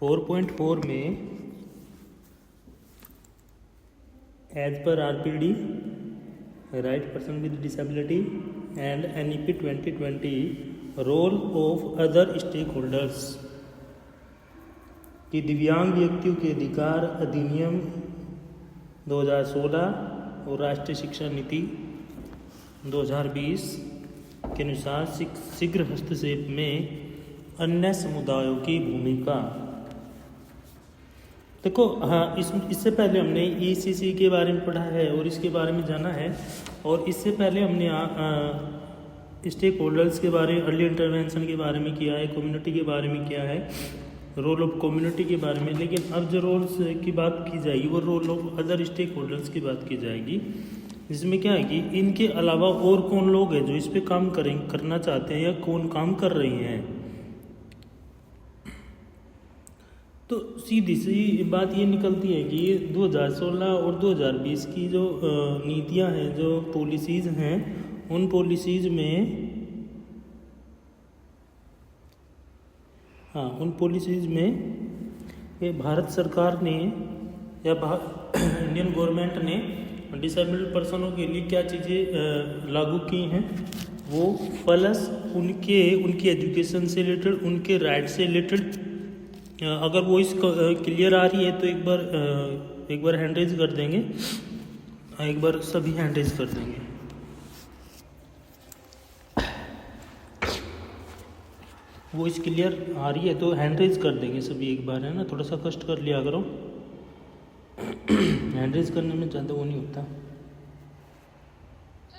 4.4 में एज पर RPD right person with disability and NEP 2020 role of other stakeholders की दिव्यांग व्यक्तियों के अधिकार अधिनियम 2016 और राष्ट्रीय शिक्षा नीति 2020 के अनुसार शीघ्र हस्तक्षेप में अन्य समुदायों की भूमिका। देखो हाँ, इससे पहले हमने ECC के बारे में पढ़ा है और इसके बारे में जाना है, और इससे पहले हमने स्टेक होल्डर्स के बारे में, अर्ली इंटरवेंशन के बारे में किया है, कम्युनिटी के बारे में किया है, रोल ऑफ कम्युनिटी के बारे में। लेकिन अब जो रोल्स की बात की जाएगी वो role of other stakeholders की बात की जाएगी, जिसमें क्या है कि इनके अलावा और कौन लोग हैं जो इस पे काम करना चाहते हैं या कौन काम कर रहे हैं। तो सीधी सी बात ये निकलती है कि 2016 और 2020 की जो नीतियां हैं, जो पॉलिसीज़ हैं, उन पॉलिसीज़ में ये भारत सरकार ने या इंडियन गवर्नमेंट ने डिसेबल्ड पर्सनों के लिए क्या चीज़ें लागू की हैं, वो प्लस उनकी एजुकेशन से रिलेटेड, उनके राइट से रिलेटेड। अगर वो इस क्लियर आ रही है तो एक बार हैंड रेज कर देंगे, एक बार सभी हैंड रेज कर देंगे। वो इस क्लियर आ रही है तो हैंड रेज कर देंगे सभी एक बार, है ना। थोड़ा सा कष्ट कर लिया करो, हैंड रेज करने में ज़्यादा वो नहीं होता।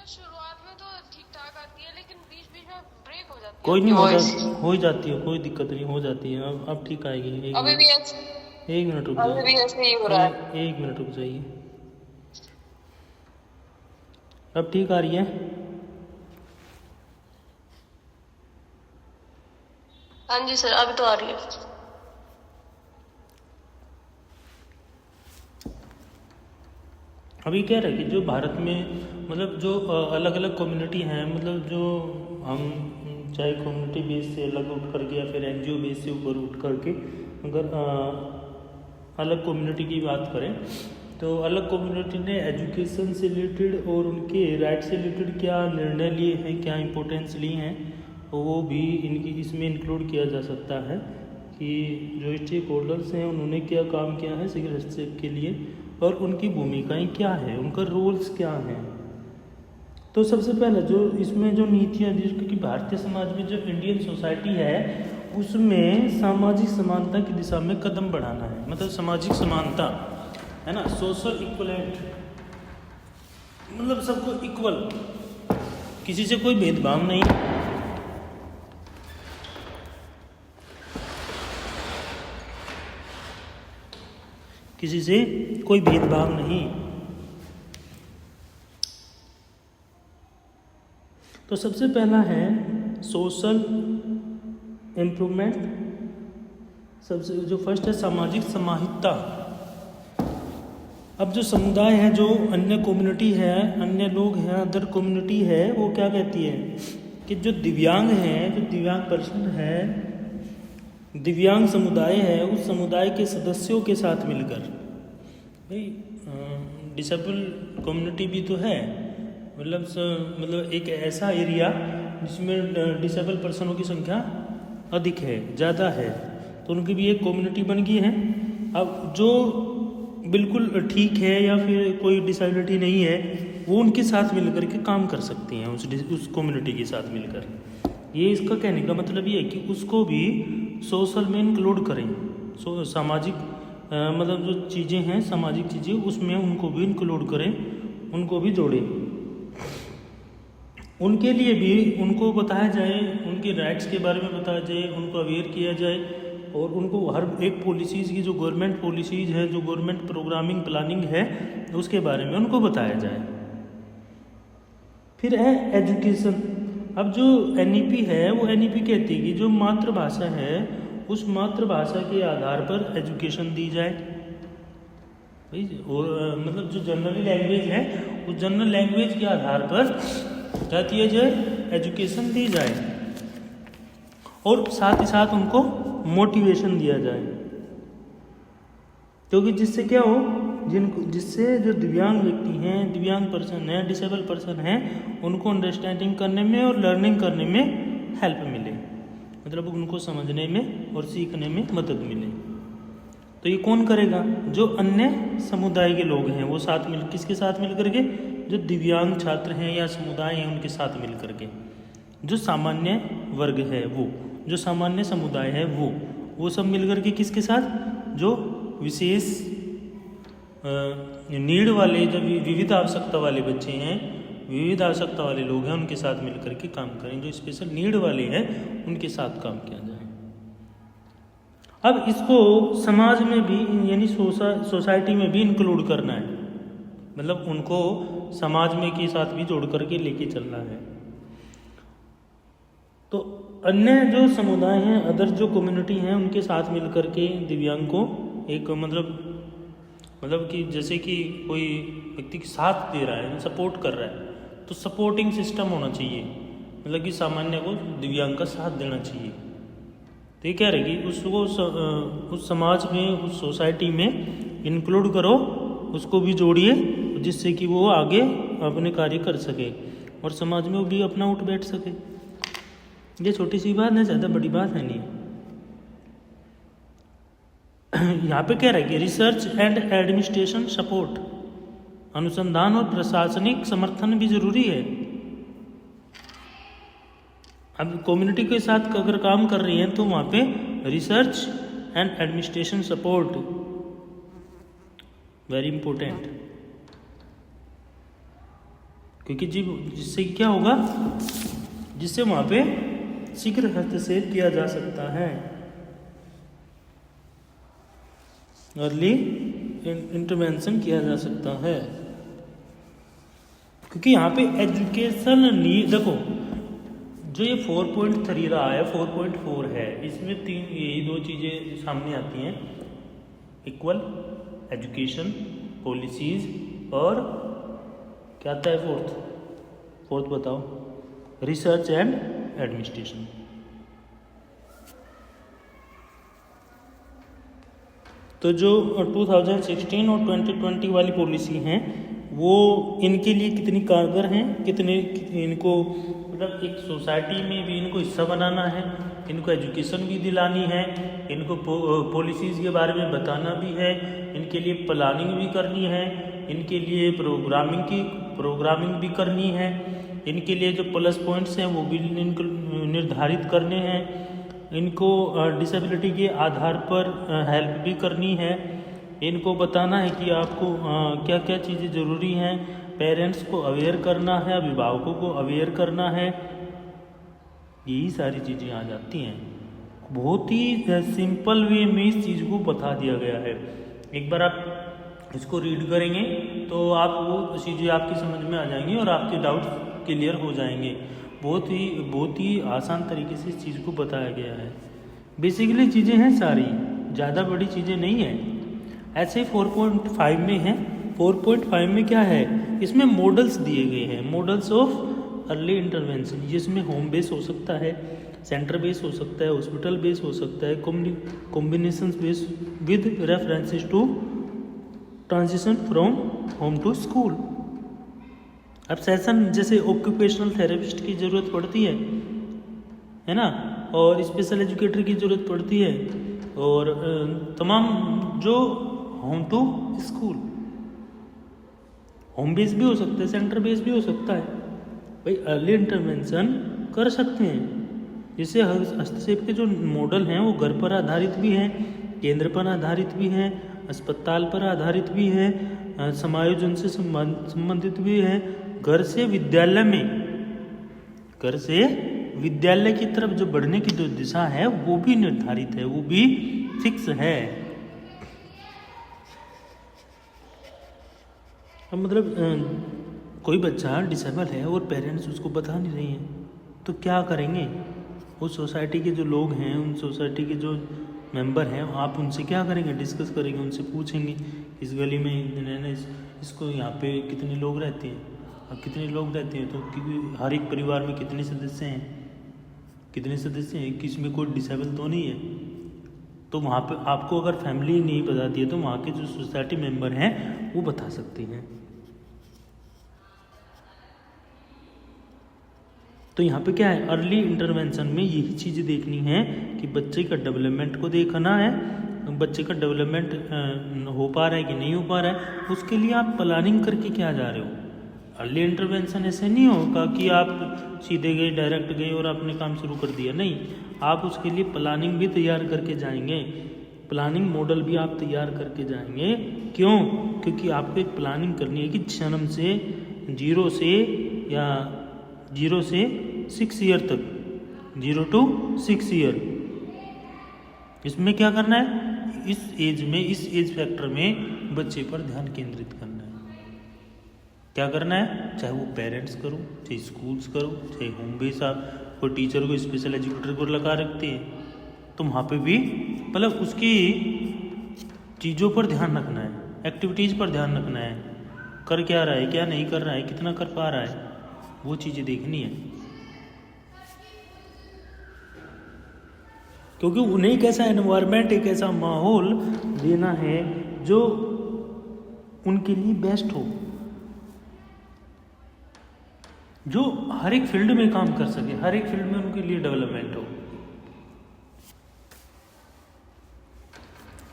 शुरुआत में तो ठीक ठाक आती है, लेकिन बीच बीच में ब्रेक हो जाती है। कोई नहीं, हो जाती है, कोई दिक्कत नहीं, हो जाती है। अब ठीक आएगी। अभी भी एक मिनट रुक अभी भी ऐसे ही हो रहा है। एक मिनट रुक जाइए, अब ठीक आ रही है। हाँ जी सर, अभी तो आ रही है। अभी क्या रहा कि जो भारत में मतलब जो अलग अलग कम्युनिटी हैं, मतलब जो हम चाहे कम्युनिटी बेस से अलग उठ करके या फिर NGO बेस से ऊपर उठ करके अगर अलग कम्युनिटी की बात करें तो अलग कम्युनिटी ने एजुकेशन से रिलेटेड और उनके राइट से रिलेटेड क्या निर्णय लिए हैं, क्या इम्पोर्टेंस लिए हैं, वो भी इनकी इसमें इंक्लूड किया जा सकता है कि जो स्टेक होल्डर्स हैं उन्होंने क्या काम किया है शीघ्र हस्तक्षेप के लिए और उनकी भूमिकाएं क्या है, उनका रोल्स क्या हैं। तो सबसे पहले जो इसमें जो नीतियाँ, क्योंकि भारतीय समाज में जो इंडियन सोसाइटी है उसमें सामाजिक समानता की दिशा में कदम बढ़ाना है, मतलब सामाजिक समानता, है ना, सोशल इक्वलेंट, मतलब सबको इक्वल, किसी से कोई भेदभाव नहीं, किसी से कोई भेदभाव नहीं। तो सबसे पहला है सोशल इम्प्रूवमेंट, सबसे जो फर्स्ट है सामाजिक समाहितता। अब जो समुदाय है, जो अन्य कम्युनिटी है, अन्य लोग हैं, अदर कम्युनिटी है, वो क्या कहती है कि जो दिव्यांग हैं, जो दिव्यांग पर्सन है, दिव्यांग समुदाय है, उस समुदाय के सदस्यों के साथ मिलकर, भाई डिसेबल कम्युनिटी भी तो है, मतलब एक ऐसा एरिया जिसमें डिसेबल पर्सनों की संख्या अधिक है, ज़्यादा है, तो उनकी भी एक कम्युनिटी बन गई है। अब जो बिल्कुल ठीक है या फिर कोई डिसेबिलिटी नहीं है, वो उनके साथ मिलकर के काम कर सकती हैं, उस कम्युनिटी के साथ मिलकर। ये इसका कहने का मतलब ये है कि उसको भी सोशल में इंक्लूड करें, सामाजिक मतलब जो चीज़ें हैं, सामाजिक चीज़ें, उसमें उनको भी इंक्लूड करें, उनको भी जोड़ें, उनके लिए भी उनको बताया जाए, उनके राइट्स के बारे में बताया जाए, उनको अवेयर किया जाए, और उनको हर एक पॉलिसीज़ की जो गवर्नमेंट पॉलिसीज़ है, जो गवर्नमेंट प्रोग्रामिंग प्लानिंग है, उसके बारे में उनको बताया जाए। फिर है एजुकेशन। अब जो NEP है वो NEP कहती है कि जो मातृभाषा है उस मातृभाषा के आधार पर एजुकेशन दी जाए, भाई, और मतलब जो जनरल लैंग्वेज है उस जनरल लैंग्वेज के आधार पर क्या दिया जाए, एजुकेशन दी जाए, और साथ ही साथ उनको मोटिवेशन दिया जाए। क्योंकि जिससे क्या हो, जिससे जो दिव्यांग व्यक्ति हैं, दिव्यांग पर्सन है, डिसेबल पर्सन है, उनको अंडरस्टैंडिंग करने में और लर्निंग करने में हेल्प मिले, मतलब उनको समझने में और सीखने में मदद मिले। तो ये कौन करेगा? जो अन्य समुदाय के लोग हैं, वो साथ मिल, किसके साथ मिल करके? जो दिव्यांग छात्र हैं या समुदाय हैं उनके साथ मिल करके। जो सामान्य वर्ग है वो, जो सामान्य समुदाय है वो सब मिल करके किसके साथ? जो विशेष नीड वाले, जो विविध आवश्यकता वाले बच्चे हैं, विविध आवश्यकता वाले लोग हैं, उनके साथ मिल करके काम करें। जो स्पेशल नीड वाले हैं उनके साथ काम किया जाए। अब इसको समाज में भी, यानी सोसाइटी में भी इंक्लूड करना है, मतलब उनको समाज में के साथ भी जोड़ करके लेके चलना है। तो अन्य जो समुदाय हैं, अदर जो कम्युनिटी हैं, उनके साथ मिल करके दिव्यांग को एक मतलब कि जैसे कि कोई व्यक्ति के साथ दे रहा है, सपोर्ट कर रहा है, तो सपोर्टिंग सिस्टम होना चाहिए, मतलब कि सामान्य को दिव्यांग का साथ देना चाहिए। तो ये कह रहे कि उसको उस समाज में, उस सोसाइटी में इंक्लूड करो, उसको भी जोड़िए, जिससे कि वो आगे अपने कार्य कर सके और समाज में वो भी अपना उठ बैठ सके। ये छोटी सी बात है, ज़्यादा बड़ी बात है नहीं। यहाँ पे कह रहा है कि रिसर्च एंड एडमिनिस्ट्रेशन सपोर्ट, अनुसंधान और प्रशासनिक समर्थन भी जरूरी है। अब कम्युनिटी के साथ अगर काम कर रही हैं तो वहाँ पे research and administration support very important, क्योंकि जिससे क्या होगा, जिससे वहाँ पे शीघ्र हस्तक्षेप किया जा सकता है, अर्ली इंटरवेंशन किया जा सकता है। क्योंकि यहाँ पे एजुकेशन नीड, देखो जो ये 4.3 रहा है, 4.4 है, इसमें यही दो चीज़ें सामने आती हैं, इक्वल एजुकेशन पॉलिसीज, और क्या आता है फोर्थ बताओ? Research and administration. तो जो 2016 और 2020 वाली पॉलिसी हैं वो इनके लिए कितनी कारगर हैं, कितने इनको, मतलब एक सोसाइटी में भी इनको हिस्सा बनाना है, इनको एजुकेशन भी दिलानी है, इनको पॉलिसीज़ के बारे में बताना भी है, इनके लिए प्लानिंग भी करनी है, इनके लिए प्रोग्रामिंग भी करनी है, इनके लिए जो प्लस पॉइंट्स हैं वो भी इनको निर्धारित करने हैं, इनको डिसेबिलिटी के आधार पर हेल्प भी करनी है, इनको बताना है कि आपको क्या क्या चीज़ें ज़रूरी हैं, पेरेंट्स को अवेयर करना है, अभिभावकों को अवेयर करना है, यही सारी चीज़ें आ जाती हैं। बहुत ही सिंपल वे में इस चीज़ को बता दिया गया है। एक बार आप इसको रीड करेंगे तो आप वो चीज़ें आपकी समझ में आ जाएंगी और आपके डाउट्स क्लियर हो जाएंगे। बहुत ही आसान तरीके से इस चीज़ को बताया गया है। बेसिकली चीज़ें हैं सारी, ज़्यादा बड़ी चीज़ें नहीं है। ऐसे 4.5 में है, 4.5 में क्या है, इसमें मॉडल्स दिए गए हैं, मॉडल्स ऑफ अर्ली इंटरवेंशन, जिसमें होम बेस हो सकता है, सेंटर बेस हो सकता है, हॉस्पिटल बेस हो सकता है, combination base with references to transition from home to school. अब सेशन जैसे ऑक्यूपेशनल थेरेपिस्ट की ज़रूरत पड़ती है ना, और स्पेशल एजुकेटर की ज़रूरत पड़ती है, और तमाम जो home to school, home base भी हो सकता है, सेंटर बेस भी हो सकता है, भाई अर्ली इंटरवेंशन कर सकते हैं। जिससे हस्तक्षेप के जो मॉडल हैं वो घर पर आधारित भी हैं, केंद्र पर आधारित भी हैं, अस्पताल पर आधारित भी है, समायोजन से संबंधित भी है, घर से विद्यालय की तरफ जो बढ़ने की जो दिशा है वो भी निर्धारित है, वो भी फिक्स है। अब मतलब कोई बच्चा डिसेबल है और पेरेंट्स उसको बता नहीं रहे हैं तो क्या करेंगे? उस सोसाइटी के जो लोग हैं, उन सोसाइटी के जो मेंबर हैं, आप उनसे क्या करेंगे? डिस्कस करेंगे, उनसे पूछेंगे इस गली में इसको यहाँ पे कितने लोग रहते हैं, अब कितने लोग रहते हैं, तो क्योंकि हर एक परिवार में कितने सदस्य हैं, किसमें कोई डिसेबल तो नहीं है, तो वहाँ पे आपको अगर फैमिली नहीं बताती है तो वहाँ के जो सोसाइटी मेंबर हैं वो बता सकते हैं। तो यहाँ पे क्या है, अर्ली इंटरवेंशन में यही चीज़ें देखनी है कि बच्चे का डेवलपमेंट को देखना है, बच्चे का डेवलपमेंट हो पा रहा है कि नहीं हो पा रहा है, उसके लिए आप प्लानिंग करके क्या जा रहे हो। अर्ली इंटरवेंशन ऐसे नहीं होगा कि आप सीधे गए डायरेक्ट गए और आपने काम शुरू कर दिया, नहीं, आप उसके लिए प्लानिंग भी तैयार करके जाएंगे, प्लानिंग मॉडल भी आप तैयार करके जाएंगे। क्यों? क्योंकि आपको एक प्लानिंग करनी है कि जन्म से 0 से 6 ईयर तक, 0 to 6 ईयर, इसमें क्या करना है, इस एज में, इस एज फैक्टर में बच्चे पर ध्यान केंद्रित करना है। क्या करना है, चाहे वो पेरेंट्स करो, चाहे स्कूल्स करो, चाहे होम बेस आप कोई टीचर को, स्पेशल एजुकेटर को लगा रखते हैं, तो वहाँ पे भी मतलब उसकी चीज़ों पर ध्यान रखना है, एक्टिविटीज़ पर ध्यान रखना है, कर क्या रहा है, क्या नहीं कर रहा है, कितना कर पा रहा है, वो चीज़ें देखनी है। क्योंकि उन्हें एक ऐसा एनवायरनमेंट, एक ऐसा माहौल देना है जो उनके लिए बेस्ट हो, जो हर एक फील्ड में काम कर सके, हर एक फील्ड में उनके लिए डेवलपमेंट हो,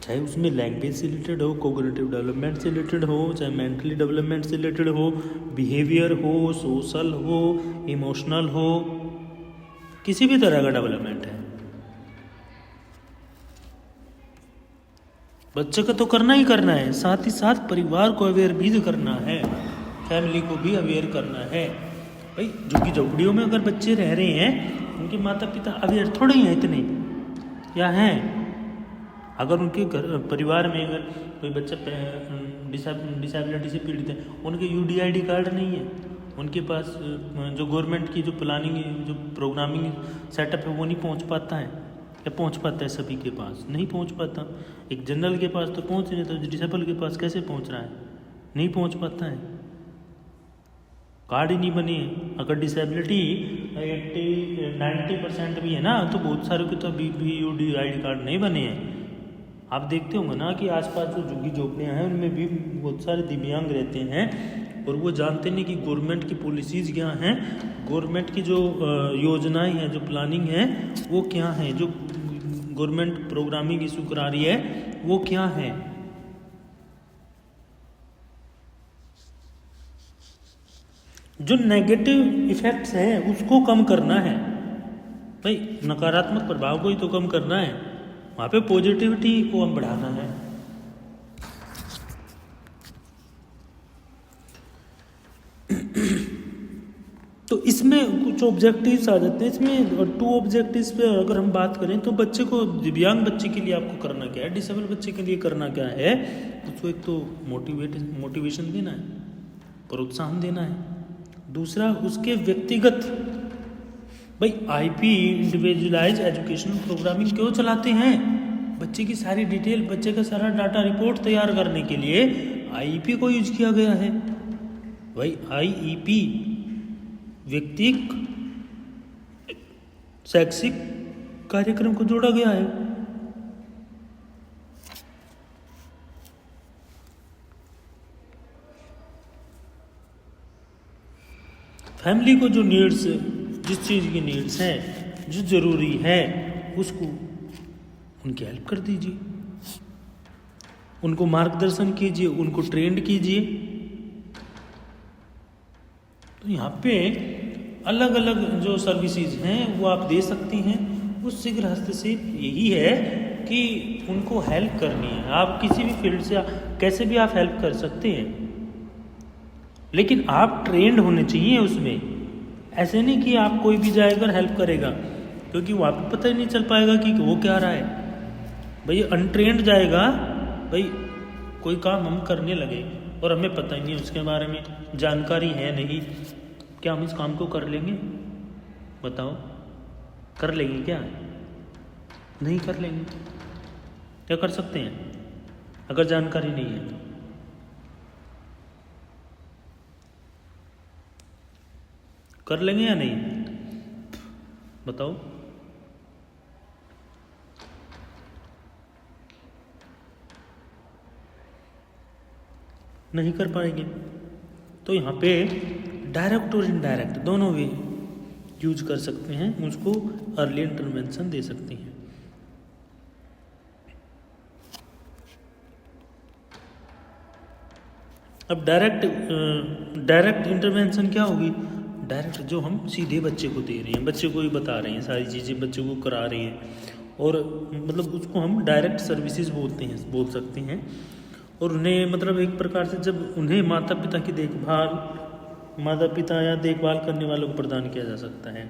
चाहे उसमें लैंग्वेज से रिलेटेड हो, कोग्निटिव डेवलपमेंट से रिलेटेड हो, चाहे मेंटली डेवलपमेंट से रिलेटेड हो, बिहेवियर हो, सोशल हो, इमोशनल हो, किसी भी तरह का डेवलपमेंट है, बच्चे को तो करना ही करना है, साथ ही साथ परिवार को अवेयर भी करना है, फैमिली को भी अवेयर करना है। भाई झुग्गी झोपड़ियों में अगर बच्चे रह रहे हैं, उनके माता पिता अवेयर थोड़े ही हैं इतने, या हैं? अगर उनके घर परिवार में अगर कोई बच्चा डिसेबिलिटी से पीड़ित है, उनके UDID कार्ड नहीं है, उनके पास जो गवर्नमेंट की जो प्लानिंग, जो प्रोग्रामिंग सेटअप है वो नहीं पहुंच पाता है, या पहुंच पाता है सभी के पास? नहीं पहुंच पाता। एक जनरल के पास तो पहुंच नहीं, तो डिसेबल के पास कैसे पहुंच रहा है? नहीं पहुंच पाता है, कार्ड ही नहीं बने हैं। अगर डिसेबिलिटी 80-90% भी है ना, तो बहुत सारे के तो अभी भी UDID कार्ड नहीं बने हैं। आप देखते होंगे ना कि आसपास जो झुग्गी झोपड़ियाँ हैं उनमें भी बहुत सारे दिव्यांग रहते हैं, और वो जानते नहीं कि गवर्नमेंट की पॉलिसीज़ क्या हैं, गवर्नमेंट की जो योजनाएं हैं, जो प्लानिंग है वो क्या है, जो गवर्नमेंट प्रोग्रामिंग इशू करा रही है वो क्या है। जो नेगेटिव इफेक्ट्स हैं उसको कम करना है भाई, नकारात्मक प्रभाव को ही तो कम करना है, वहाँ पे पॉजिटिविटी को हम बढ़ाना है। तो इसमें कुछ ऑब्जेक्टिव्स आ जाते हैं, इसमें 2 ऑब्जेक्टिव्स पे अगर हम बात करें तो बच्चे को, दिव्यांग बच्चे के लिए आपको करना क्या है, डिसेबल बच्चे के लिए करना क्या है, उसको एक तो मोटिवेशन देना है, प्रोत्साहन देना है। दूसरा उसके व्यक्तिगत, भाई IP इंडिविजुअलाइज एजुकेशनल प्रोग्रामिंग क्यों चलाते हैं? बच्चे की सारी डिटेल, बच्चे का सारा डाटा रिपोर्ट तैयार करने के लिए IEP को यूज किया गया है। भाई IEP व्यक्तिक शैक्षिक कार्यक्रम को जोड़ा गया है। फैमिली को जो नीड्स, जिस चीज़ की नीड्स हैं, जो ज़रूरी है, उसको उनकी हेल्प कर दीजिए, उनको मार्गदर्शन कीजिए, उनको ट्रेंड कीजिए। तो यहाँ पे अलग अलग जो सर्विसेज हैं वो आप दे सकती हैं। उस शीघ्र हस्तक्षेप यही है कि उनको हेल्प करनी है। आप किसी भी फील्ड से कैसे भी आप हेल्प कर सकते हैं, लेकिन आप ट्रेंड होने चाहिए उसमें। ऐसे नहीं कि आप कोई भी जाएगा हेल्प करेगा, क्योंकि वहाँ पे पता ही नहीं चल पाएगा कि वो क्या रहा है। भाई अनट्रेंड जाएगा, भाई कोई काम हम करने लगे और हमें पता ही नहीं उसके बारे में, जानकारी है नहीं, क्या हम इस काम को कर लेंगे? बताओ, कर लेंगे क्या? नहीं कर लेंगे। क्या कर सकते हैं अगर जानकारी नहीं है? कर लेंगे या नहीं? बताओ। नहीं कर पाएंगे। तो यहाँ पे डायरेक्ट और इनडायरेक्ट दोनों वे यूज कर सकते हैं, उसको अर्ली इंटरवेंशन दे सकते हैं। अब डायरेक्ट इंटरवेंशन क्या होगी? डायरेक्ट जो हम सीधे बच्चे को दे रहे हैं, बच्चे को ही बता रहे हैं, सारी चीज़ें बच्चे को करा रहे हैं, और मतलब उसको हम डायरेक्ट सर्विसेज बोल सकते हैं। और उन्हें मतलब एक प्रकार से जब उन्हें माता पिता या देखभाल करने वालों को प्रदान किया जा सकता है,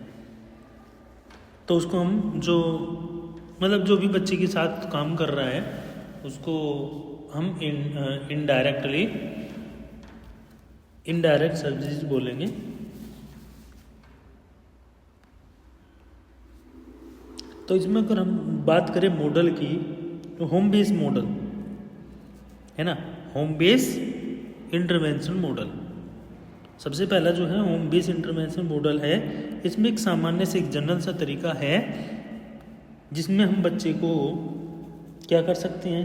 तो उसको हम जो भी बच्चे के साथ काम कर रहा है उसको हम इनडायरेक्ट सर्विसेज बोलेंगे। तो इसमें अगर हम बात करें मॉडल की, तो होम बेस मॉडल है ना, होम बेस इंटरवेंशन मॉडल सबसे पहला जो है होम बेस इंटरवेंशन मॉडल है। इसमें एक सामान्य से एक जनरल सा तरीका है जिसमें हम बच्चे को क्या कर सकते हैं,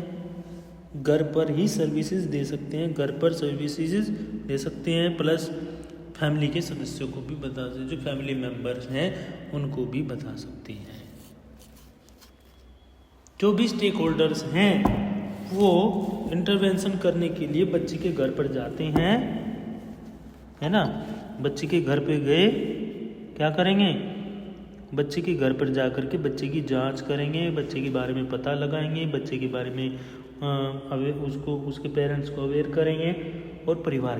घर पर ही सर्विसेज दे सकते हैं, घर पर सर्विसेज दे सकते हैं, प्लस फैमिली के सदस्यों को भी बता सकते, जो फैमिली मेम्बर्स हैं उनको भी बता सकते हैं। जो भी स्टेक होल्डर्स हैं वो इंटरवेंशन करने के लिए बच्चे के घर पर जाते हैं, है ना। बच्चे के घर पे गए, क्या करेंगे, बच्चे के घर पर जा कर के बच्चे की जांच करेंगे, बच्चे के बारे में पता लगाएंगे, बच्चे के बारे में उसके पेरेंट्स को अवेयर करेंगे, और परिवार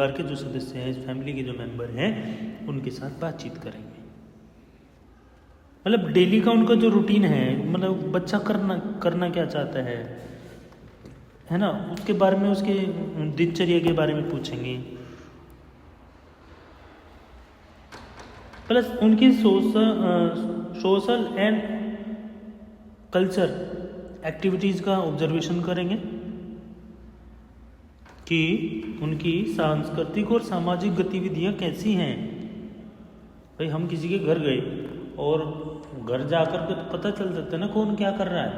के जो सदस्य हैं, फैमिली के जो मेंबर हैं उनके साथ बातचीत करेंगे। मतलब डेली का उनका जो रूटीन है, मतलब बच्चा करना क्या चाहता है ना, उसके बारे में, उसके दिनचर्या के बारे में पूछेंगे। प्लस उनकी सोशल एंड कल्चर एक्टिविटीज़ का ऑब्जर्वेशन करेंगे कि उनकी सांस्कृतिक और सामाजिक गतिविधियां कैसी हैं। भाई हम किसी के घर गए और घर जाकर के तो पता चल जाता है ना कौन क्या कर रहा है।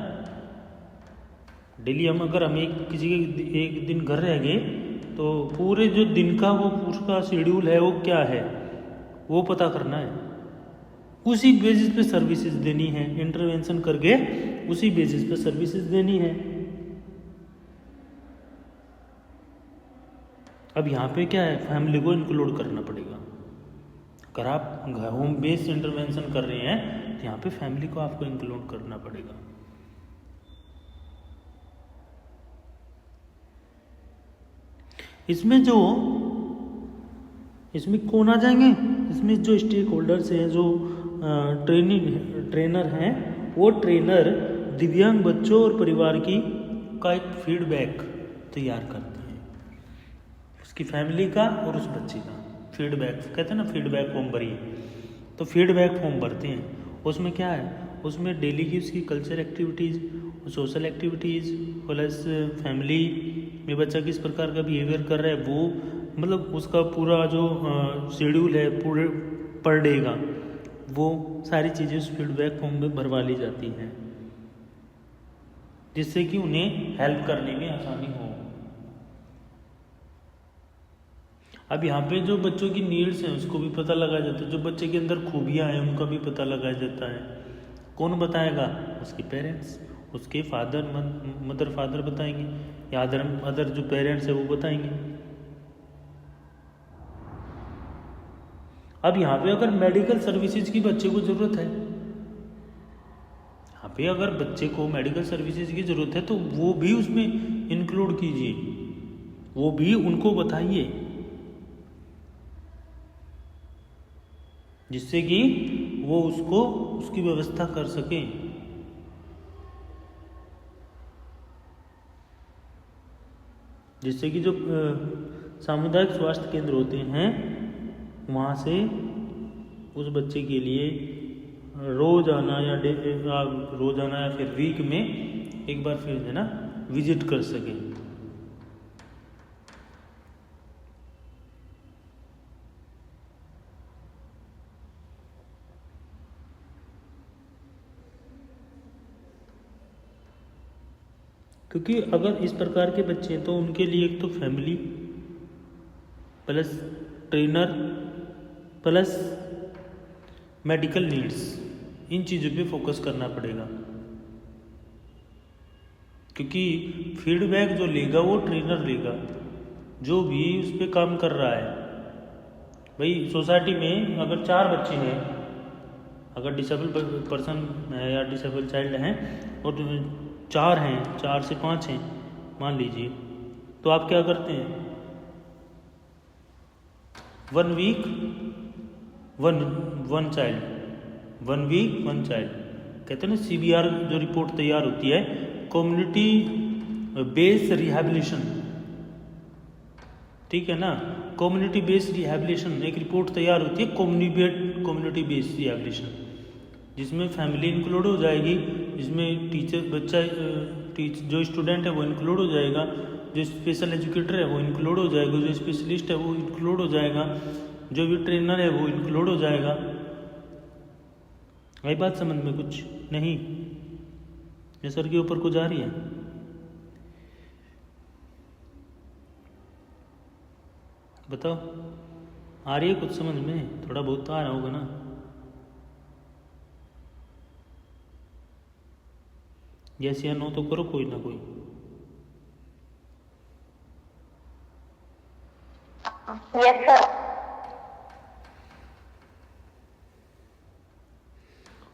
डेली अगर हम किसी के एक दिन घर रह गए तो पूरे जो दिन का वो उसका शेड्यूल है वो क्या है वो पता करना है, उसी बेसिस पे सर्विसेज देनी है, इंटरवेंशन करके उसी बेसिस पे सर्विसेज देनी है। अब यहाँ पे क्या है, फैमिली को इंक्लूड करना पड़ेगा। अगर आप होम बेस इंटरवेंशन कर रहे हैं तो यहाँ पे फैमिली को आपको इंक्लूड करना पड़ेगा। इसमें कौन आ जाएंगे, इसमें जो स्टेक होल्डर्स हैं, जो ट्रेनर हैं, वो ट्रेनर दिव्यांग बच्चों और परिवार का एक फीडबैक तैयार करते हैं, उसकी फैमिली का और उस बच्चे का फीडबैक, कहते हैं ना फीडबैक फॉर्म भरिए, तो फीडबैक फॉर्म भरते हैं। उसमें क्या है, उसमें डेली की उसकी culture activities, social activities, plus family में बच्चा किस प्रकार का बिहेवियर कर रहा है, वो मतलब उसका पूरा जो शेड्यूल है पूरे पर डे का, वो सारी चीज़ें उस फीडबैक फॉर्म में भरवा ली जाती हैं, जिससे कि उन्हें हेल्प करने में आसानी हो। अब यहाँ पे जो बच्चों की नीड्स हैं उसको भी पता लगाया जाता है, जो बच्चे के अंदर खूबियाँ हैं उनका भी पता लगाया जाता है। कौन बताएगा, उसके पेरेंट्स, उसके मदर फादर बताएंगे, या अदर जो पेरेंट्स है वो बताएंगे। अब यहाँ पे अगर मेडिकल सर्विसेज की बच्चे को ज़रूरत है, यहाँ पे अगर बच्चे को मेडिकल सर्विसेज की ज़रूरत है तो वो भी उसमें इंक्लूड कीजिए, वो भी उनको बताइए, जिससे कि वो उसकी व्यवस्था कर सके। जिससे कि जो सामुदायिक स्वास्थ्य केंद्र होते हैं वहाँ से उस बच्चे के लिए रोजाना या फिर वीक में एक बार फिर है ना विजिट कर सके। क्योंकि अगर इस प्रकार के बच्चे हैं तो उनके लिए एक तो family plus trainer plus medical needs, इन चीज़ों पे फोकस करना पड़ेगा। क्योंकि फीडबैक जो लेगा वो ट्रेनर लेगा, जो भी उस पर काम कर रहा है। भाई सोसाइटी में अगर 4 बच्चे हैं, अगर डिसेबल पर्सन है या डिसेबल चाइल्ड हैं और 4 हैं, 4 से 5 हैं मान लीजिए, तो आप क्या करते हैं? 1 वीक 1 चाइल्ड, 1 वीक 1 चाइल्ड। कहते हैं ना CBR जो रिपोर्ट तैयार होती है, कम्युनिटी बेस्ड रिहैबिलिटेशन, ठीक है ना, कम्युनिटी बेस्ड रिहैबिलिटेशन एक रिपोर्ट तैयार होती है, कम्युनिटी बेस्ड रिहैबिलिटेशन, जिसमें फैमिली इंक्लूड हो जाएगी, जिसमें टीचर बच्चा जो स्टूडेंट है वो इंक्लूड हो जाएगा, जो स्पेशल एजुकेटर है वो इंक्लूड हो जाएगा, जो स्पेशलिस्ट है वो इंक्लूड हो जाएगा, जो भी ट्रेनर है वो इंक्लूड हो जाएगा। आई बात समझ में? कुछ नहीं ये सर के ऊपर कुछ आ रही है? बताओ, आ रही है कुछ समझ में? थोड़ा बहुत तो आ रहा होगा ना। यस या नो तो करो कोई ना कोई। Yes sir.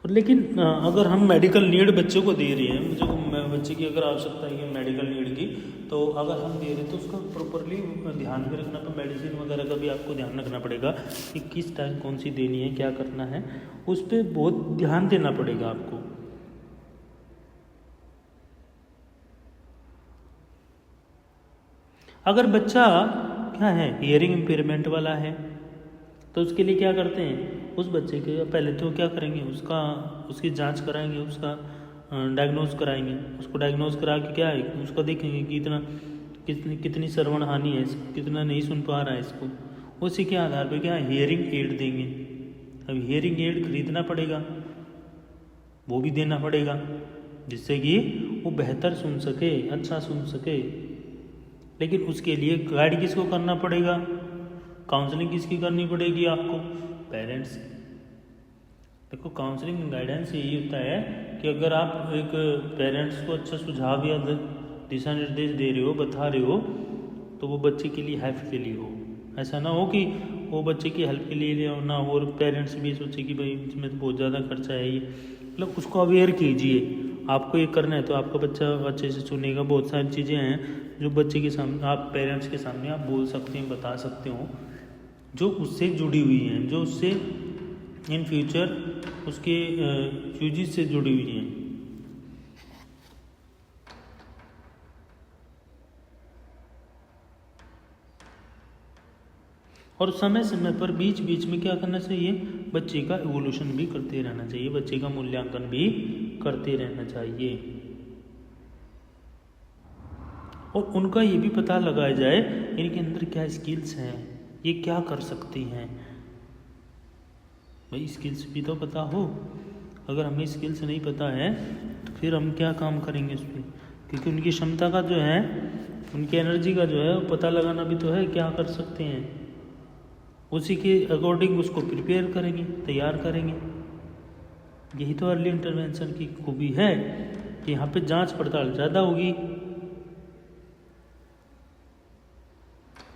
और लेकिन अगर हम मेडिकल नीड बच्चों को दे रहे हैं, बच्चे की अगर आवश्यकता है मेडिकल नीड की, तो अगर हम दे रहे हैं तो उसका प्रॉपरली ध्यान भी रखना। तो मेडिसिन वगैरह का भी आपको ध्यान रखना पड़ेगा कि किस टाइम कौन सी देनी है, क्या करना है, उस पर बहुत ध्यान देना पड़ेगा आपको। अगर बच्चा क्या है, हियरिंग इम्पेयरमेंट वाला है, तो उसके लिए क्या करते हैं, उस बच्चे के पहले तो क्या करेंगे, उसकी जांच कराएंगे, उसका डायग्नोज कराएंगे। उसको डायग्नोज करा के क्या है, उसको देखेंगे कि कितनी श्रवण हानि है, कितना नहीं सुन पा रहा है इसको। उसी के आधार पर क्या हियरिंग एड देंगे। अब हियरिंग एड खरीदना पड़ेगा, वो भी देना पड़ेगा, जिससे कि वो बेहतर सुन सके, अच्छा सुन सके। लेकिन उसके लिए गाइड किसको करना पड़ेगा, काउंसलिंग किसकी करनी पड़ेगी आपको? पेरेंट्स। देखो काउंसलिंग गाइडेंस यही होता है कि अगर आप एक पेरेंट्स को अच्छा सुझाव या दिशा निर्देश दे रहे हो, बता रहे हो, तो वो बच्चे के लिए हेल्प के लिए हो। ऐसा ना हो कि वो बच्चे की हेल्प के लिए ना हो और पेरेंट्स भी सोचे कि भाई इसमें तो बहुत ज़्यादा खर्चा है ये। मतलब उसको अवेयर कीजिए, आपको ये करना है तो आपका बच्चा अच्छे से सुनेगा। बहुत सारी चीज़ें हैं जो बच्चे के सामने, आप पेरेंट्स के सामने आप बोल सकते हैं, बता सकते हो, जो उससे जुड़ी हुई हैं, जो उससे इन फ्यूचर उसके फ्यूचर से जुड़ी हुई हैं। और समय समय पर बीच बीच में क्या करना चाहिए, बच्चे का इवोल्यूशन भी करते रहना चाहिए, बच्चे का मूल्यांकन भी करते रहना चाहिए। और उनका ये भी पता लगाया जाए इनके अंदर क्या स्किल्स हैं, ये क्या कर सकती हैं। भाई स्किल्स भी तो पता हो। अगर हमें स्किल्स नहीं पता है तो फिर हम क्या काम करेंगे उस पर, क्योंकि उनकी क्षमता का जो है, उनकी एनर्जी का जो है वो पता लगाना भी तो है, क्या कर सकते हैं, उसी के अकॉर्डिंग उसको प्रिपेयर करेंगे, तैयार करेंगे। यही तो अर्ली इंटरवेंशन की खूबी है कि यहाँ पे जांच पड़ताल ज़्यादा होगी।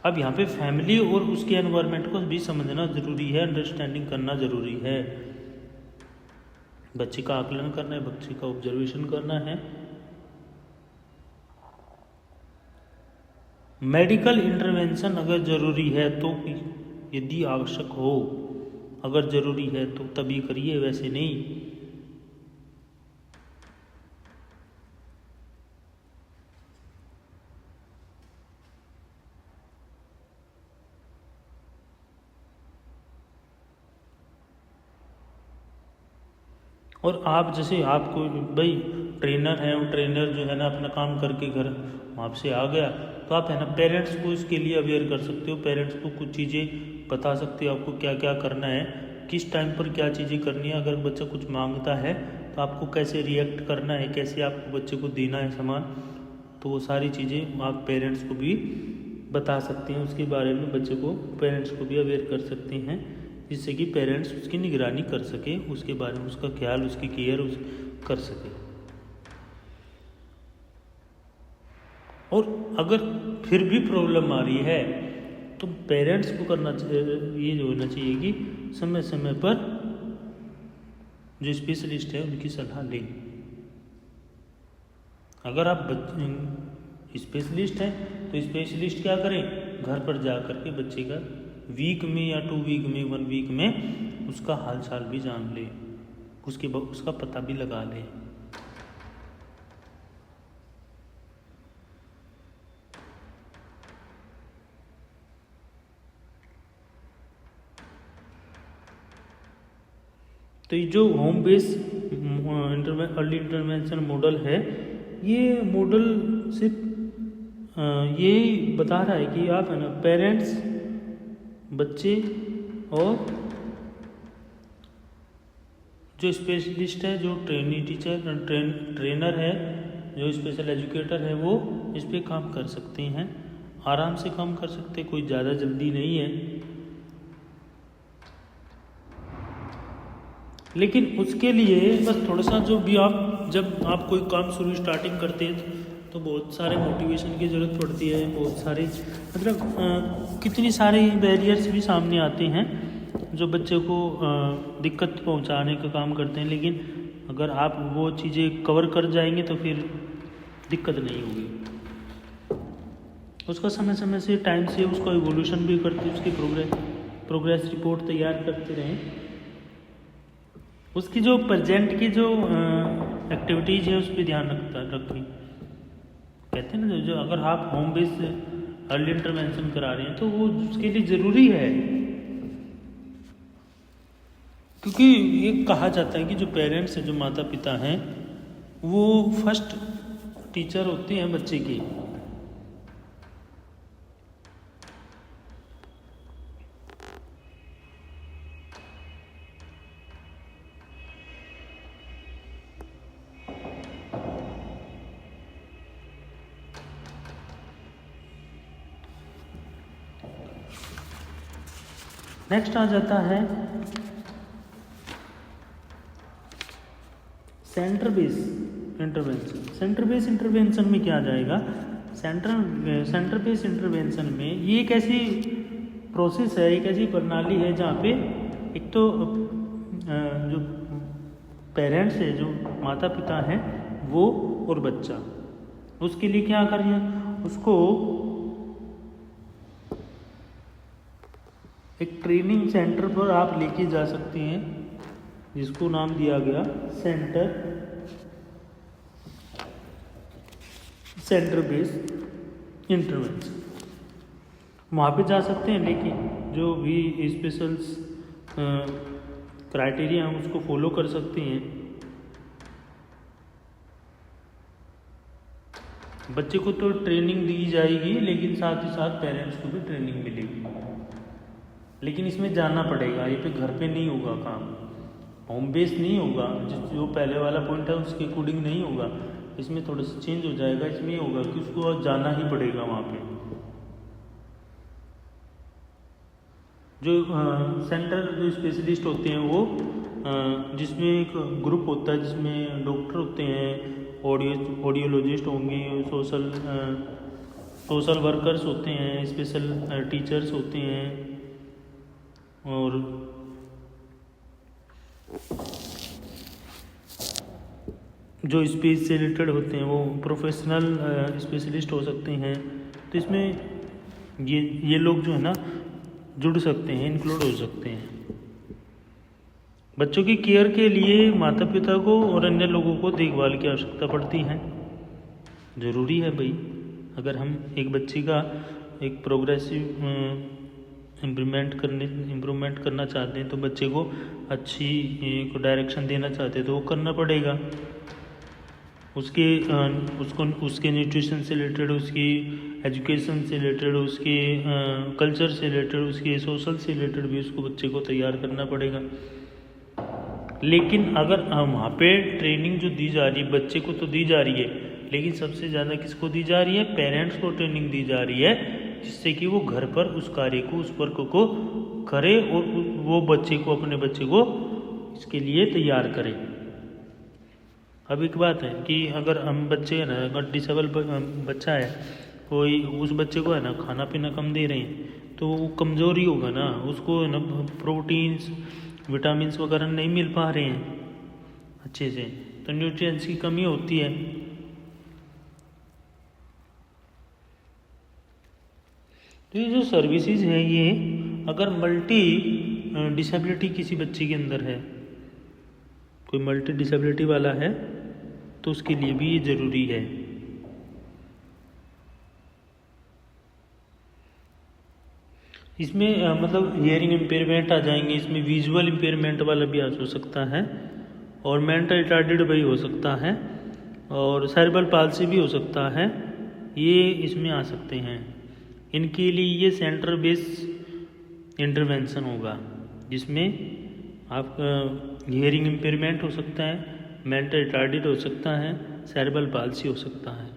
अब यहाँ पे फैमिली और उसके एनवायरनमेंट को भी समझना जरूरी है, अंडरस्टैंडिंग करना जरूरी है। बच्चे का आकलन करना है, बच्चे का ऑब्जर्वेशन करना है। मेडिकल इंटरवेंशन अगर जरूरी है तो, यदि आवश्यक हो, अगर जरूरी है तो तभी करिए, वैसे नहीं। और आप जैसे आपको भाई ट्रेनर है, वो ट्रेनर जो है ना अपना काम करके घर वहाँ से आ गया, तो आप है ना पेरेंट्स को इसके लिए अवेयर कर सकते हो, पेरेंट्स को कुछ चीज़ें बता सकते हो, आपको क्या क्या करना है, किस टाइम पर क्या चीज़ें करनी है। अगर बच्चा कुछ मांगता है तो आपको कैसे रिएक्ट करना है, कैसे आपको बच्चे को देना है सामान, तो वो सारी चीज़ें आप पेरेंट्स को भी बता सकते हैं, उसके बारे में बच्चे को पेरेंट्स को भी अवेयर कर सकते हैं, जिससे कि पेरेंट्स उसकी निगरानी कर सके, उसके बारे में उसका ख्याल, उसकी केयर कर सके। और अगर फिर भी प्रॉब्लम आ रही है तो पेरेंट्स को करना ये जो होना चाहिए कि समय समय पर जो स्पेशलिस्ट है उनकी सलाह लें। अगर आप स्पेशलिस्ट हैं तो स्पेशलिस्ट क्या करें, घर पर जा कर के बच्चे का वीक में या 2 वीक में 1 वीक में उसका हाल चाल भी जान ले, उसका पता भी लगा ले। तो ये जो home base early intervention model है, ये मॉडल सिर्फ ये बता रहा है कि आप है ना पेरेंट्स, बच्चे और जो स्पेशलिस्ट है, जो ट्रेनी टीचर ट्रेनर है, जो स्पेशल एजुकेटर है, वो इस पे काम कर सकते हैं, आराम से काम कर सकते हैं, कोई ज़्यादा जल्दी नहीं है। लेकिन उसके लिए बस थोड़ा सा जो भी जब आप कोई काम शुरू स्टार्टिंग करते हैं तो बहुत सारे मोटिवेशन की ज़रूरत पड़ती है, बहुत सारे मतलब कितनी सारी बैरियर्स भी सामने आते हैं जो बच्चे को दिक्कत पहुंचाने का काम करते हैं। लेकिन अगर आप वो चीज़ें कवर कर जाएंगे तो फिर दिक्कत नहीं होगी। उसका समय समय से टाइम से उसका इवोल्यूशन भी करते, उसकी प्रोग्रेस रिपोर्ट तैयार करते रहें। उसकी जो प्रेजेंट की जो एक्टिविटीज़ है उस पर ध्यान रखें। कहते हैं ना, जो अगर आप होम बेस अर्ली इंटरवेंशन करा रहे हैं तो वो उसके लिए ज़रूरी है, क्योंकि ये कहा जाता है कि जो पेरेंट्स हैं, जो माता पिता हैं, वो फर्स्ट टीचर होते हैं बच्चे के। नेक्स्ट आ जाता है centre base intervention. Centre base intervention में क्या आ जाएगा, सेंटर बेस इंटरवेंशन में ये एक ऐसी प्रोसेस है, एक ऐसी प्रणाली है जहाँ पे एक तो जो पेरेंट्स है, जो माता पिता हैं, वो और बच्चा, उसके लिए क्या करिए, उसको एक ट्रेनिंग सेंटर पर आप लेके जा सकते हैं, जिसको नाम दिया गया सेंटर बेस इंटरवेंशन। वहाँ पे जा सकते हैं, लेकिन जो भी स्पेशल क्राइटेरिया हम उसको फॉलो कर सकते हैं। बच्चे को तो ट्रेनिंग दी जाएगी, लेकिन साथ ही साथ पेरेंट्स को भी ट्रेनिंग मिलेगी। लेकिन इसमें जाना पड़ेगा, ये पे घर पे नहीं होगा काम, होम बेस नहीं होगा, जो पहले वाला पॉइंट है उसके अकॉर्डिंग नहीं होगा। इसमें थोड़ा सा चेंज हो जाएगा, इसमें ये होगा कि उसको जाना ही पड़ेगा वहाँ पे। जो सेंटर जो स्पेशलिस्ट होते हैं वो जिसमें एक ग्रुप होता है, जिसमें डॉक्टर होते हैं, ऑडियोलॉजिस्ट होंगे, सोशल वर्कर्स होते हैं, स्पेशल टीचर्स होते हैं, और जो स्पीच से रिलेटेड होते हैं वो प्रोफेशनल स्पेशलिस्ट हो सकते हैं। तो इसमें ये लोग जो है ना जुड़ सकते हैं, इंक्लूड हो सकते हैं। बच्चों की केयर के लिए माता पिता को और अन्य लोगों को देखभाल की आवश्यकता पड़ती है, ज़रूरी है भाई। अगर हम एक बच्चे का एक प्रोग्रेसिव इम्प्रूवमेंट करना चाहते हैं, तो बच्चे को अच्छी को डायरेक्शन देना चाहते हैं, तो वो करना पड़ेगा। उसके न्यूट्रिशन से रिलेटेड, उसकी एजुकेशन से रिलेटेड, उसके कल्चर से रिलेटेड, उसके सोशल से रिलेटेड भी उसको बच्चे को तैयार करना पड़ेगा। लेकिन अगर वहाँ पे ट्रेनिंग जो दी जा रही है बच्चे को तो दी जा रही है, लेकिन सबसे ज़्यादा किसको दी जा रही है? पेरेंट्स को ट्रेनिंग दी जा रही है, जिससे कि वो घर पर उस कार्य को, उस वर्क को करे और वो बच्चे को, अपने बच्चे को इसके लिए तैयार करें। अब एक बात है कि अगर हम बच्चे है ना, अगर डिसेबल बच्चा है कोई, उस बच्चे को है ना खाना पीना कम दे रहे हैं तो वो कमज़ोरी होगा ना, उसको है ना प्रोटीन्स विटामिन्स वगैरह नहीं मिल पा रहे हैं अच्छे से, तो न्यूट्रिएंट्स की कमी होती है। तो ये जो सर्विसेज हैं, ये अगर मल्टी डिसेबिलिटी किसी बच्चे के अंदर है, कोई मल्टी डिसेबिलिटी वाला है, तो उसके लिए भी ये ज़रूरी है। इसमें मतलब हियरिंग इम्पेयरमेंट आ जाएंगे, इसमें विजुअल इम्पेयरमेंट वाला भी हो सकता है, और मेंटल रिटार्डेड भी हो सकता है, और सेरेब्रल पाल्सी भी हो सकता है, ये इसमें आ सकते हैं। इनके लिए ये सेंटर बेस इंटरवेंशन होगा, जिसमें आपका हियरिंग इम्पेयरमेंट हो सकता है, मेंटल रिटार्डेड हो सकता है, सेरेब्रल पाल्सी हो सकता है।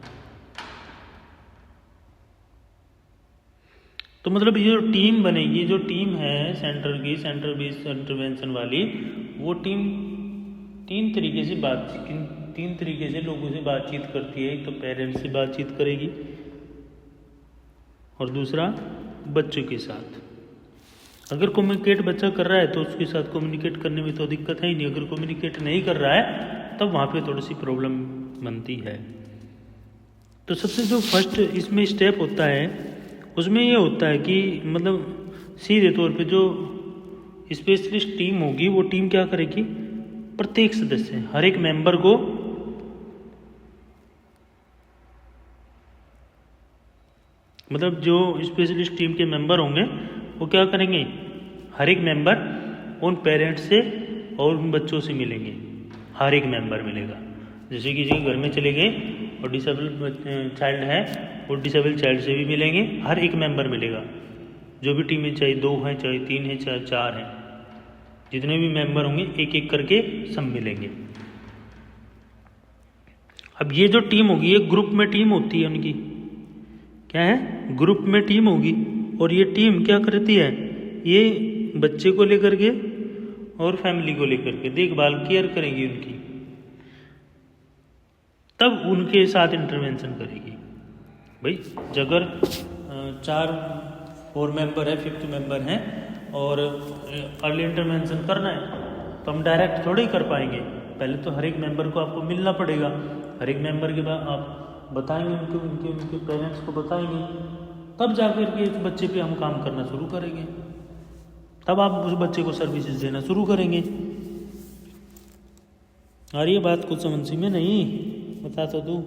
तो मतलब ये जो टीम बनेगी, जो टीम है सेंटर की, सेंटर बेस्ड इंटरवेंशन वाली, वो टीम तीन तरीके से लोगों से बातचीत करती है। एक तो पेरेंट्स से बातचीत करेगी, और दूसरा बच्चों के साथ। अगर कम्युनिकेट बच्चा कर रहा है तो उसके साथ कम्युनिकेट करने में तो दिक्कत है ही नहीं। अगर कम्युनिकेट नहीं कर रहा है तब वहाँ पे थोड़ी सी प्रॉब्लम बनती है। तो सबसे जो फर्स्ट इसमें स्टेप होता है, उसमें ये होता है कि मतलब सीधे तौर पे जो स्पेशलिस्ट टीम होगी, वो टीम क्या करेगी, प्रत्येक सदस्य, हर एक मेंबर को मतलब जो स्पेशलिस्ट टीम के मेंबर होंगे वो क्या करेंगे, हर एक मेंबर उन पेरेंट्स से और उन बच्चों से मिलेंगे। हर एक मेंबर मिलेगा। जैसे किसी के घर में चले गए और डिसेबल चाइल्ड है, वो डिसेबल चाइल्ड से भी मिलेंगे, हर एक मेंबर मिलेगा। जो भी टीम में, चाहे 2 हैं, चाहे 3 हैं, चाहे 4 हैं, जितने भी मेंबर होंगे एक एक करके सब मिलेंगे। अब ये जो टीम होगी, ये ग्रुप में टीम होती है उनकी, क्या है, ग्रुप में टीम होगी। और ये टीम क्या करती है, ये बच्चे को लेकर के और फैमिली को लेकर के देखभाल केयर करेगी उनकी, तब उनके साथ इंटरवेंशन करेगी। भाई अगर 4 मेंबर है, 5th मेंबर है और अर्ली इंटरवेंशन करना है तो हम डायरेक्ट थोड़े ही कर पाएंगे। पहले तो हर एक मेंबर को आपको मिलना पड़ेगा। हर एक मेंबर के बाद आप बताएंगे उनके पेरेंट्स को बताएंगे, तब जाकर के उस बच्चे पे हम काम करना शुरू करेंगे। तब आप उस बच्चे को सर्विसेज देना शुरू करेंगे। और ये बात कुछ समझ में नहीं, बता तो दूँ।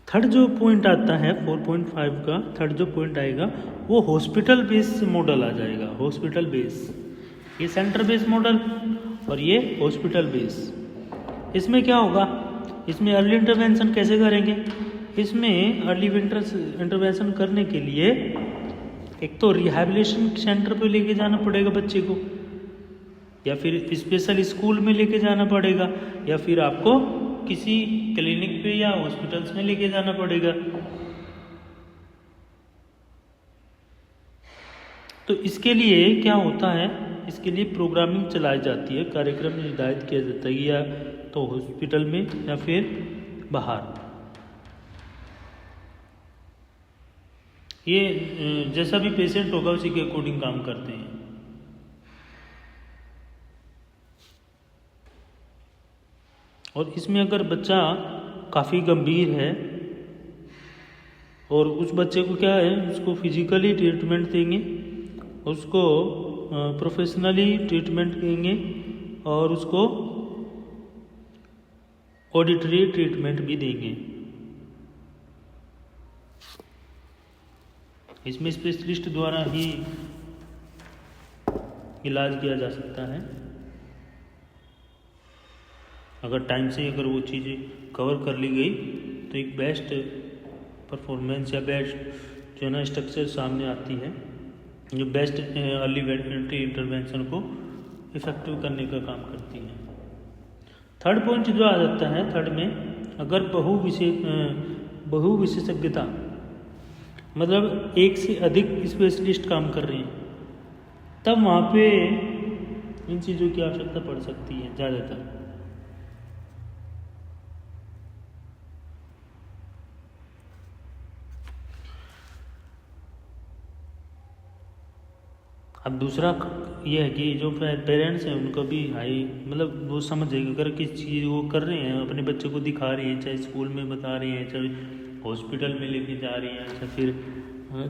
थर्ड जो पॉइंट आता है 4.5 का, थर्ड जो पॉइंट आएगा वो हॉस्पिटल बेस मॉडल आ जाएगा। हॉस्पिटल बेस, ये सेंटर बेस मॉडल और ये हॉस्पिटल बेस। इसमें क्या होगा, इसमें अर्ली इंटरवेंशन कैसे करेंगे, इसमें अर्ली इंटरवेंशन करने के लिए एक तो रिहैबिलिटेशन सेंटर पे लेके जाना पड़ेगा बच्चे को, या फिर स्पेशल स्कूल में लेके जाना पड़ेगा, या फिर आपको किसी क्लिनिक पे या हॉस्पिटल्स में लेके जाना पड़ेगा। तो इसके लिए क्या होता है, इसके लिए प्रोग्रामिंग चलाई जाती है, कार्यक्रम निर्धारित किया जाता है, या तो हॉस्पिटल में या फिर बाहर। ये जैसा भी पेशेंट होगा उसी के अकॉर्डिंग काम करते हैं। और इसमें अगर बच्चा काफ़ी गंभीर है और उस बच्चे को क्या है, उसको फिजिकली ट्रीटमेंट देंगे, उसको प्रोफेशनली ट्रीटमेंट देंगे और उसको ऑडिटरी ट्रीटमेंट भी देंगे। इसमें स्पेशलिस्ट द्वारा ही इलाज किया जा सकता है। अगर टाइम से अगर वो चीज़ें कवर कर ली गई तो एक बेस्ट परफॉर्मेंस या बेस्ट जो है ना स्ट्रक्चर सामने आती है, जो बेस्ट अर्ली एंट्री इंटरवेंशन को इफेक्टिव करने का काम करती है। थर्ड पॉइंट जो आ जाता है थर्ड में, अगर बहु विशेषज्ञता मतलब एक से अधिक स्पेशलिस्ट काम कर रहे हैं, तब वहाँ पे इन चीज़ों की आवश्यकता पड़ सकती है ज़्यादातर। अब दूसरा ये है कि जो पेरेंट्स हैं उनको भी हाई मतलब वो समझेगा अगर किस चीज़ वो कर रहे हैं, अपने बच्चे को दिखा रहे हैं, चाहे स्कूल में बता रहे हैं, चाहे हॉस्पिटल में लेके जा रहे हैं, चाहे फिर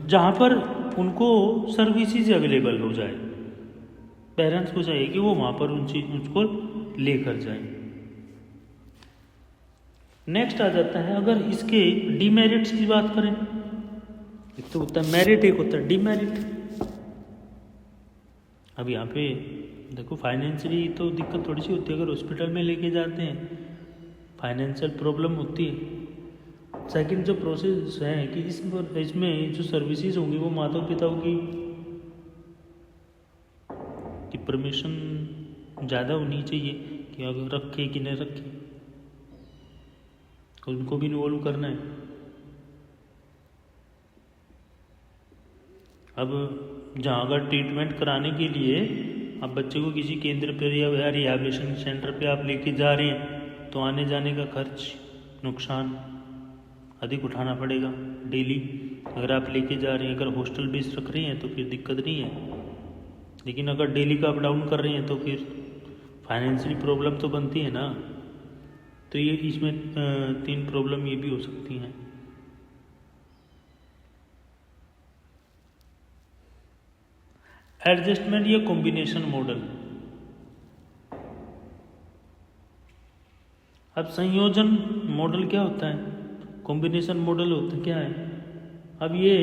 जहाँ पर उनको सर्विसेज अवेलेबल हो जाए, पेरेंट्स को चाहिए कि वो वहाँ पर उसको लेकर जाए। नेक्स्ट आ जाता है, अगर इसके डीमेरिट्स की बात करें, एक तो होता है मेरिट, एक होता है डीमेरिट। अब यहाँ पे देखो फाइनेंशियली तो दिक्कत थोड़ी सी होती है, अगर हॉस्पिटल में लेके जाते हैं फाइनेंशियल प्रॉब्लम होती है। सेकंड जो प्रोसेस है कि इसमें जो सर्विसेज होंगी वो माता पिताओं की परमिशन ज़्यादा होनी चाहिए कि अगर रखे कि नहीं रखे, उनको भी इन्वॉल्व करना है। अब जहाँ अगर ट्रीटमेंट कराने के लिए आप बच्चे को किसी केंद्र पर या रिहैबिलिटेशन सेंटर पे आप लेके जा रहे हैं तो आने जाने का खर्च नुकसान अधिक उठाना पड़ेगा डेली। अगर आप लेके जा रहे हैं, अगर हॉस्टल बेस रख रहे हैं तो फिर दिक्कत नहीं है, लेकिन अगर डेली का अप डाउन कर रहे हैं तो फिर फाइनेंशियली प्रॉब्लम तो बनती है ना। तो ये इसमें 3 प्रॉब्लम ये भी हो सकती हैं। एडजस्टमेंट या कॉम्बिनेशन मॉडल। अब संयोजन मॉडल क्या होता है, कॉम्बिनेशन मॉडल होता क्या है। अब ये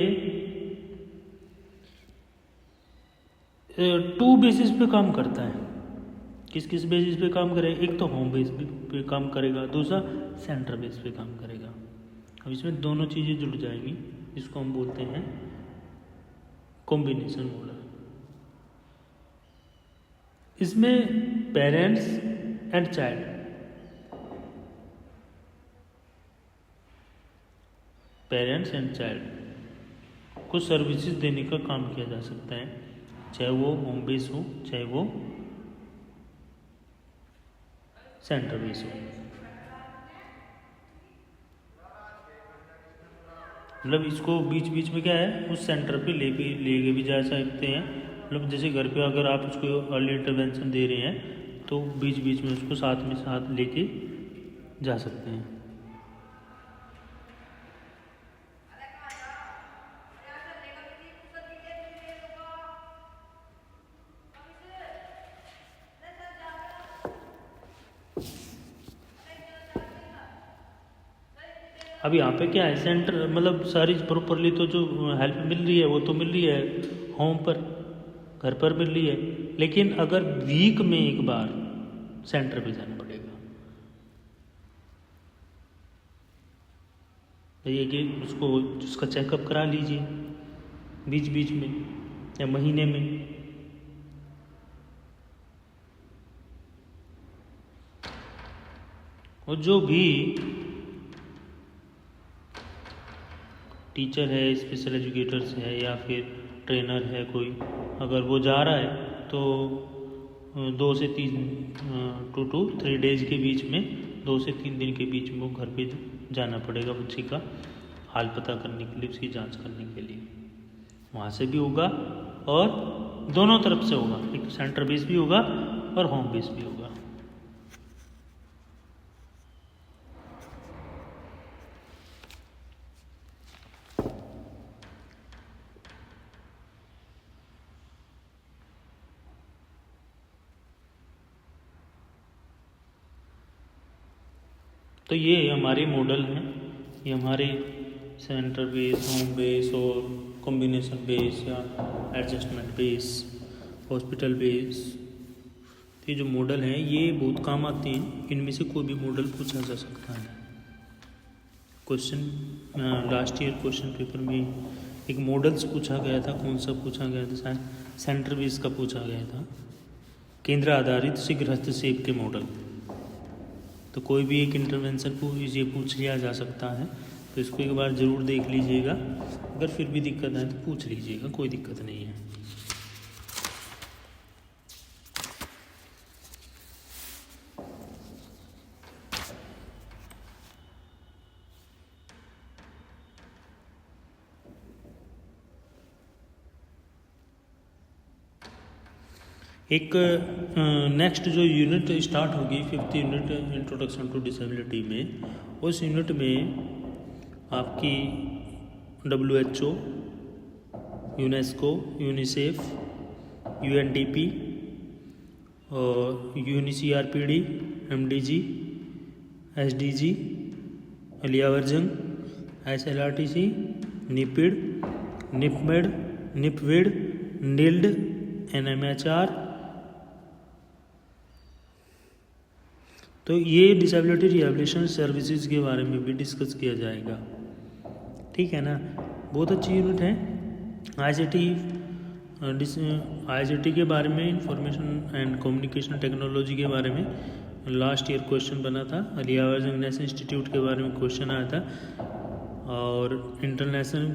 2 बेसिस पे काम करता है। किस किस बेसिस पे काम करेगा, एक तो होम बेस पे काम करेगा, दूसरा सेंटर बेस पे काम करेगा। अब इसमें दोनों चीज़ें जुड़ जाएंगी, इसको हम बोलते हैं कॉम्बिनेशन मॉडल। इसमें parents and child, parents and child को सर्विसेज देने का काम किया जा सकता है, चाहे वो होम बेस हो चाहे वो सेंटर बेस हो। मतलब इसको बीच बीच में क्या है, उस सेंटर पे लेके भी जा सकते हैं। मतलब जैसे घर पे अगर आप उसको अर्ली इंटरवेंशन दे रहे हैं तो बीच बीच में उसको साथ लेके जा सकते हैं। अब यहाँ पे क्या है, सेंटर मतलब सारी प्रॉपरली तो जो हेल्प मिल रही है वो तो मिल रही है होम पर, घर पर मिल रही है, लेकिन अगर वीक में एक बार सेंटर पे जाना पड़ेगा। तो ये कि उसका चेकअप करा लीजिए बीच बीच में या महीने में। और जो भी टीचर है, स्पेशल एजुकेटर्स है या फिर ट्रेनर है कोई, अगर वो जा रहा है तो 2 से 3 डेज के बीच में, 2 से 3 दिन के बीच में वो घर पे जाना पड़ेगा बच्चे का हाल पता करने के लिए, उसकी जांच करने के लिए। वहाँ से भी होगा और दोनों तरफ से होगा, एक सेंटर बेस भी होगा और होम बेस भी होगा। तो ये हमारे मॉडल हैं, ये हमारे सेंटर बेस, होम बेस और कॉम्बिनेशन बेस या एडजस्टमेंट बेस, हॉस्पिटल बेस, तो ये जो मॉडल हैं ये बहुत काम आते हैं, इनमें से कोई भी मॉडल पूछा जा सकता है। Question last year question paper में एक मॉडल्स पूछा गया था, कौन सा पूछा गया था, शायद सेंटर बेस का पूछा गया था, केंद्र आधारित शीघ्र हस्तक्षेप के मॉडल। तो कोई भी एक इंटरवेंशन ये पूछ लिया जा सकता है, तो इसको एक बार ज़रूर देख लीजिएगा। अगर फिर भी दिक्कत आए तो पूछ लीजिएगा, कोई दिक्कत नहीं है। एक नेक्स्ट जो यूनिट स्टार्ट होगी 5th unit introduction to disability में, उस यूनिट में आपकी WHO, यूनेस्को, यूनिसेफ, UNDP और UNCRPD, MDG, SDG, Ali Yavar Jung, SLRTC, NIEPID, NIEPMD, NIEPVD, NILD, NMHR। तो ये डिसेबिलिटी रिहेबिलिटेशन सर्विसेज के बारे में भी डिस्कस किया जाएगा, ठीक है ना। बहुत अच्छी यूनिट है। ICT के बारे में, इंफॉर्मेशन एंड कम्युनिकेशन टेक्नोलॉजी के बारे में लास्ट ईयर क्वेश्चन बना था। अलियावर्जन नेशनल इंस्टीट्यूट के बारे में क्वेश्चन आया था, और इंटरनेशनल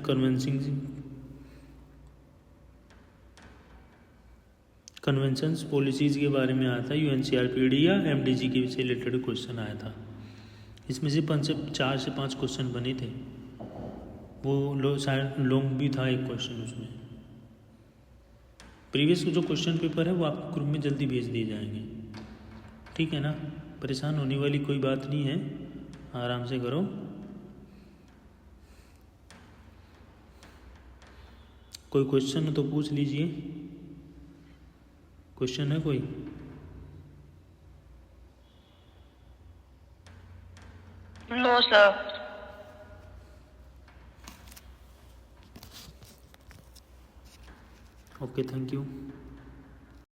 कन्वेंशंस पॉलिसीज़ के बारे में आया था, UNCRPD या MDG के से रिलेटेड क्वेश्चन आया था। इसमें से 4 से 5 क्वेश्चन बने थे, वो शायद लॉन्ग भी था एक क्वेश्चन उसमें। प्रीवियस जो क्वेश्चन पेपर है वो आपको ग्रुप में जल्दी भेज दिए जाएंगे, ठीक है ना। परेशान होने वाली कोई बात नहीं है, आराम से करो। कोई क्वेश्चन हो तो पूछ लीजिए। क्वेश्चन है कोई? No sir. Okay, thank you.